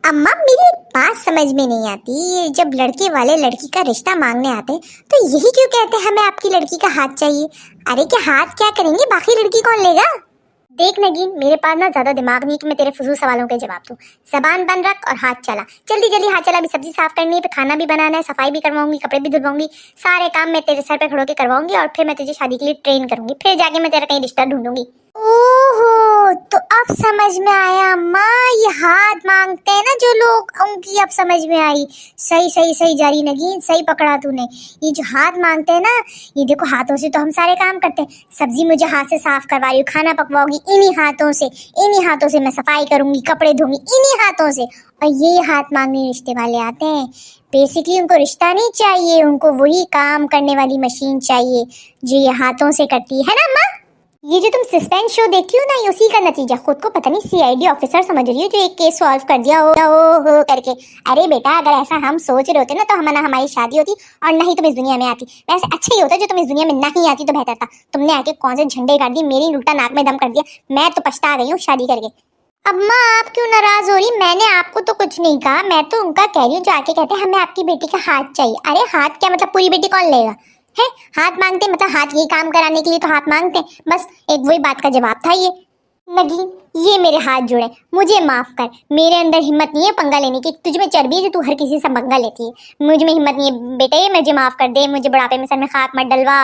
अम्मा मेरी एक बात समझ में नहीं आती, ये जब लड़के वाले लड़की का रिश्ता मांगने आते हैं तो यही क्यों कहते हैं हमें आपकी लड़की का हाथ चाहिए। अरे क्या हाथ क्या करेंगे, बाकी लड़की कौन लेगा। देख नगीन, मेरे पास ना ज्यादा दिमाग नहीं कि मैं तेरे फजूल सवालों के जवाब दूं। जबान बंद रख और हाथ चला, जल्दी जल्दी हाथ चला। अभी सब्जी साफ करनी है, फिर खाना भी बनाना है, सफाई भी करवाऊंगी, कपड़े भी धुलवाऊंगी, सारे काम मैं तेरे सर पे खड़ो के करवाऊंगी और फिर मैं तुझे शादी के लिए ट्रेन करूंगी, फिर जाके मैं तेरा कहीं रिश्ता ढूंढूंगी। ओहो, तो अब समझ में आया अम्मा, ये हाथ मांगते हैं ना जो लोग, उनकी अब समझ में आई। सही सही सही जारी नगीन, सही पकड़ा तूने। ये जो हाथ मांगते हैं ना, ये देखो हाथों से तो हम सारे काम करते हैं। सब्जी मुझे हाथ से साफ करवा रही हूँ, खाना पकवाओगी इन्हीं हाथों से, इन्हीं हाथों से मैं सफाई करूंगी, कपड़े धोंगी इन्हीं हाथों से। और ये हाथ मांगने रिश्ते वाले आते हैं। बेसिकली उनको रिश्ता नहीं चाहिए, उनको वही काम करने वाली मशीन चाहिए जो ये हाथों से करती है ना अम्मा। ये जो तुम सस्पेंस शो देखती हो ना, ये उसी का नतीजा। खुद को पता नहीं सीआईडी ऑफिसर समझ रही हो जो एक केस सॉल्व कर दिया हो करके। अरे बेटा, अगर ऐसा हम सोच रहे होते ना तो हमारी शादी होती और नहीं तुम इस दुनिया में आती। वैसे अच्छा ही होता जो तुम इस दुनिया में नहीं आती तो बेहतर था। तुमने आके कौन से झंडे गाड़ दिए, मेरी उल्टा नाक में दम कर दिया। मैं तो पछता गई हूँ शादी करके। अम्मा आप क्यों नाराज हो रही, मैंने आपको तो कुछ नहीं कहा, मैं तो उनका कह रही हूँ जो आके कहते हैं हमें आपकी बेटी का हाथ चाहिए। अरे हाथ क्या मतलब, पूरी बेटी कौन लेगा है। हाथ मांगते मतलब हाथ ये काम कराने के लिए तो हाथ मांगते हैं, बस एक वही बात का जवाब था ये। नगीन, ये मेरे हाथ जोड़े, मुझे माफ कर। मेरे अंदर हिम्मत नहीं है पंगा लेने की। तुझ में चर्बी है, तू हर किसी से पंगा लेती है। मुझ में हिम्मत नहीं है बेटे, मुझे माफ कर दे। मुझे बुढ़ापे में सर में खाक मत डलवा।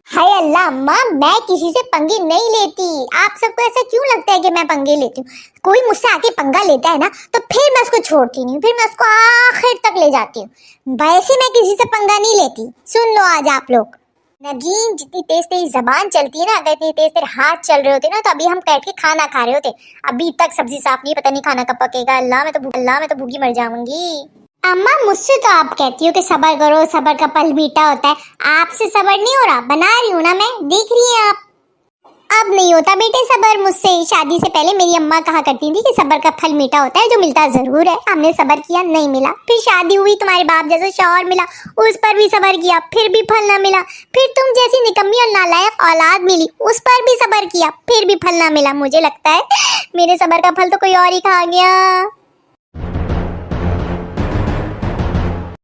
हाय अल्लाह अम्मा, मैं किसी से पंगे नहीं लेती। आप सबको ऐसा क्यों लगता है कि मैं पंगे लेती हूँ। कोई मुझसे आके पंगा लेता है ना तो फिर मैं उसको छोड़ती नहीं, फिर मैं उसको आखिर तक ले जाती हूँ। वैसे मैं किसी से पंगा नहीं लेती। सुन लो आज आप लोग। नगीन, जितनी तेज तेरी जबान चलती है ना, अगर इतनी तेज तेरे हाथ चल रहे होते ना तो अभी हम बैठ के खाना खा रहे होते। अभी तक सब्जी साफ नहीं, पता नहीं खाना कब पकेगा। अल्लाह मैं तो भूखी मर जाऊंगी। अम्मा मुझसे तो आप कहती हो कि सबर करो, सबर का फल मीठा होता है। आपसे सबर नहीं हो रहा, बना रही हूँ ना मैं, देख रही हैं आप। अब नहीं होता बेटे सबर मुझसे। शादी से पहले मेरी अम्मा कहा करती थी कि सबर का फल मीठा होता है, जो मिलता जरूर है। हमने सबर किया, नहीं मिला। फिर शादी हुई, तुम्हारे बाप जैसा शौहर मिला, उस पर भी सबर किया, फिर भी फल ना मिला। फिर तुम जैसी निकम्मी और नालायक औलाद मिली, उस पर भी सबर किया, फिर भी फल ना मिला। मुझे लगता है मेरे सबर का फल तो कोई और ही खा गया।